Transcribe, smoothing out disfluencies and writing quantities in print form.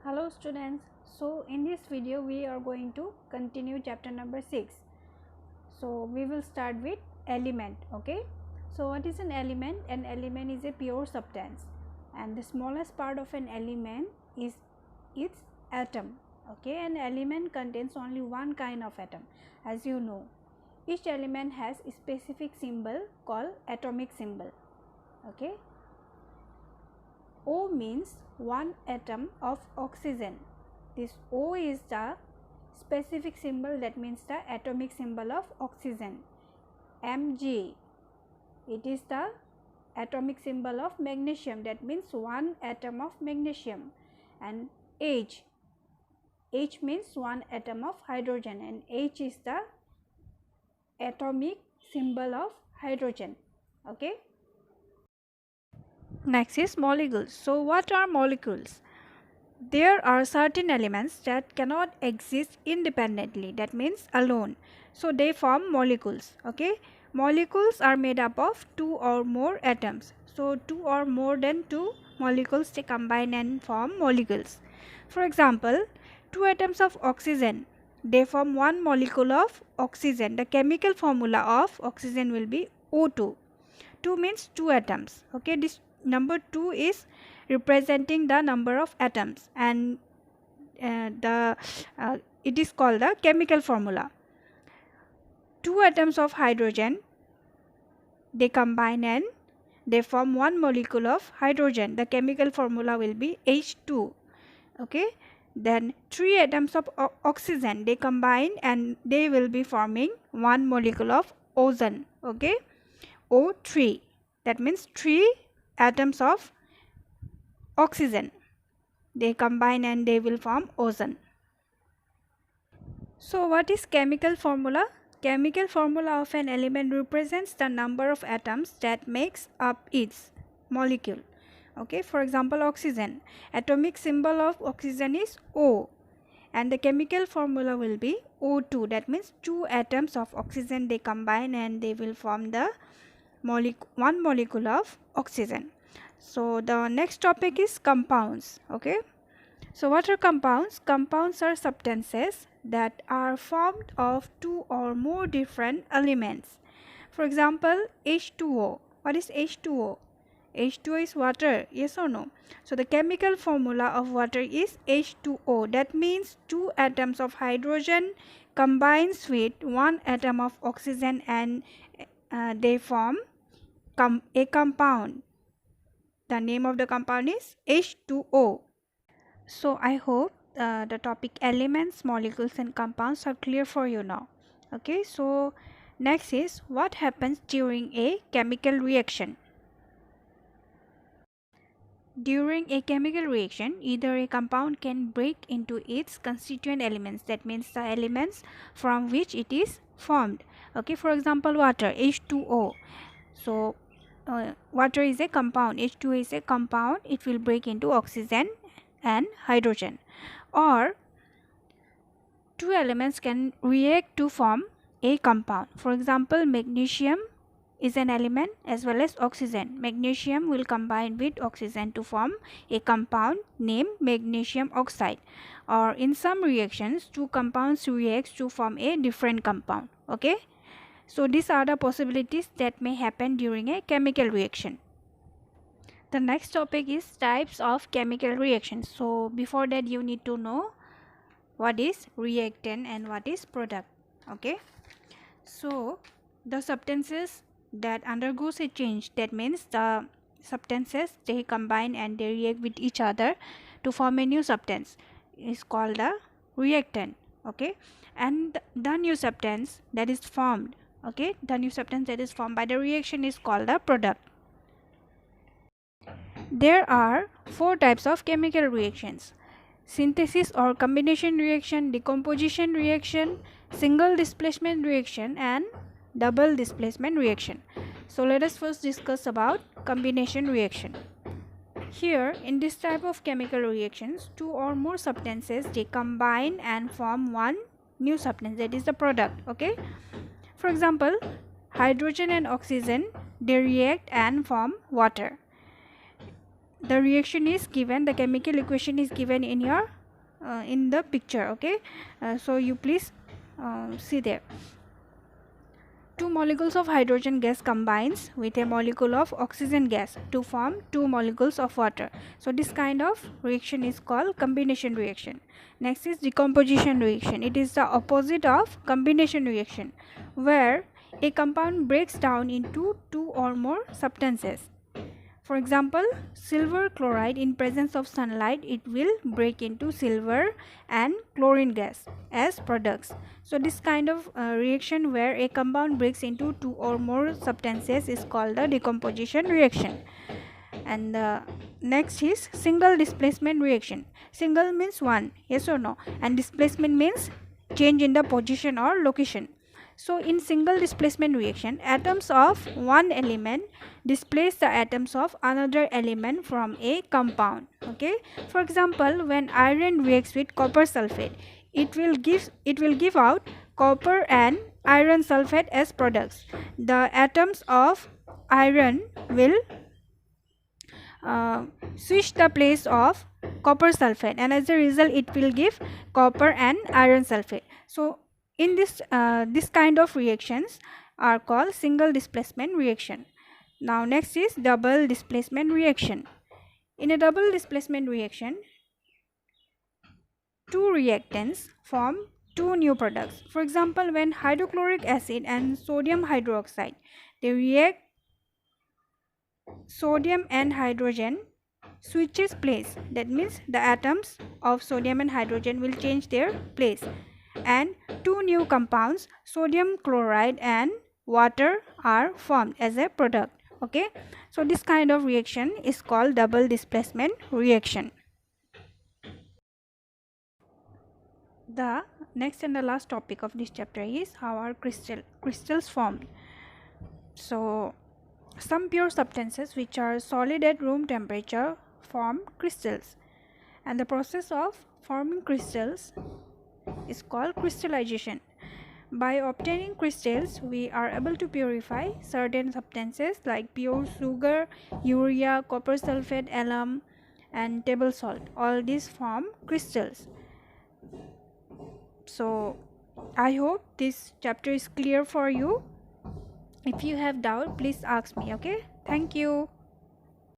Hello students, so in this video we are going to continue chapter number 6. So we will start with element. Okay, so what is an element? An element is a pure substance and the smallest part of an element is its atom. Okay, an element contains only one kind of atom, as you know. Each element has a specific symbol called atomic symbol. Okay, O means one atom of oxygen. This O is the specific symbol, that means the atomic symbol of oxygen. Mg, it is the atomic symbol of magnesium, that means one atom of magnesium. And H, H means one atom of hydrogen, and H is the atomic symbol of hydrogen. Okay. Next is molecules. So what are molecules? There are certain elements that cannot exist independently, that means alone. So they form molecules. Okay, molecules are made up of two or more atoms. So two or more than two molecules, they combine and form molecules. For example, two atoms of oxygen, they form one molecule of oxygen. The chemical formula of oxygen will be O2. 2 means two atoms. Okay, this number 2 is representing the number of atoms, and it is called the chemical formula. Two atoms of hydrogen, they combine and they form one molecule of hydrogen. The chemical formula will be H2. Okay, then three atoms of oxygen, they combine and they will be forming one molecule of ozone. Okay, O3, that means three atoms of oxygen, they combine and they will form ozone. So what is chemical formula? Chemical formula of an element represents the number of atoms that makes up its molecule. Okay, for example, oxygen, atomic symbol of oxygen is O, and the chemical formula will be O2, that means two atoms of oxygen, they combine and they will form the one molecule of oxygen. So the next topic is compounds. Okay, so what are compounds? Compounds are substances that are formed of two or more different elements. For example, H2O. What is H2O? H2O is water, yes or no? So the chemical formula of water is H2O. That means two atoms of hydrogen combines with one atom of oxygen and they form a compound. The name of the compound is H2O. So I hope the topic elements, molecules and compounds are clear for you now. Okay, so next is what happens during a chemical reaction. During a chemical reaction, either a compound can break into its constituent elements, that means the elements from which it is formed. Okay, for example, water, H2O. So water is a compound, H2O is a compound, it will break into oxygen and hydrogen, or two elements can react to form a compound. For example, magnesium is an element as well as oxygen. Magnesium will combine with oxygen to form a compound named magnesium oxide, or in some reactions two compounds react to form a different compound. Okay, so these are the possibilities that may happen during a chemical reaction. The next topic is types of chemical reactions. So before that you need to know what is reactant and what is product. Okay, so the substances that undergoes a change, that means the substances they combine and they react with each other to form a new substance, is called a reactant. Okay, and the new substance that is formed, okay, the new substance that is formed by the reaction is called a product. There are four types of chemical reactions: synthesis or combination reaction, decomposition reaction, single displacement reaction and double displacement reaction. So let us first discuss about combination reaction. Here in this type of chemical reactions, two or more substances they combine and form one new substance, that is the product. Okay, for example, hydrogen and oxygen, they react and form water. the reaction is given, the chemical equation is given in your in the picture. Okay, so you please see there. Two molecules of hydrogen gas combines with a molecule of oxygen gas to form two molecules of water. So this kind of reaction is called combination reaction. Next is decomposition reaction. It is the opposite of combination reaction, where a compound breaks down into two or more substances. For example, silver chloride, in presence of sunlight, it will break into silver and chlorine gas as products. So this kind of reaction where a compound breaks into two or more substances is called the decomposition reaction. And next is single displacement reaction. Single means one, yes or no, and displacement means change in the position or location. So in single displacement reaction, atoms of one element displace the atoms of another element from a compound. Okay, for example, when iron reacts with copper sulfate, it will give out copper and iron sulfate as products. The atoms of iron will switch the place of copper sulfate, and as a result it will give copper and iron sulfate. So in this kind of reactions are called single displacement reaction. Now next is double displacement reaction. In a double displacement reaction, two reactants form two new products. For example, when hydrochloric acid and sodium hydroxide, they react, sodium and hydrogen switches place. That means the atoms of sodium and hydrogen will change their place, and two new compounds, sodium chloride and water, are formed as a product. Okay, so this kind of reaction is called double displacement reaction. The next and the last topic of this chapter is how are crystals formed. So some pure substances which are solid at room temperature form crystals, and the process of forming crystals is called crystallization. By obtaining crystals, we are able to purify certain substances like pure sugar, urea, copper sulfate, alum, and table salt. All these form crystals. So I hope this chapter is clear for you. If you have doubt, please ask me. Okay, thank you.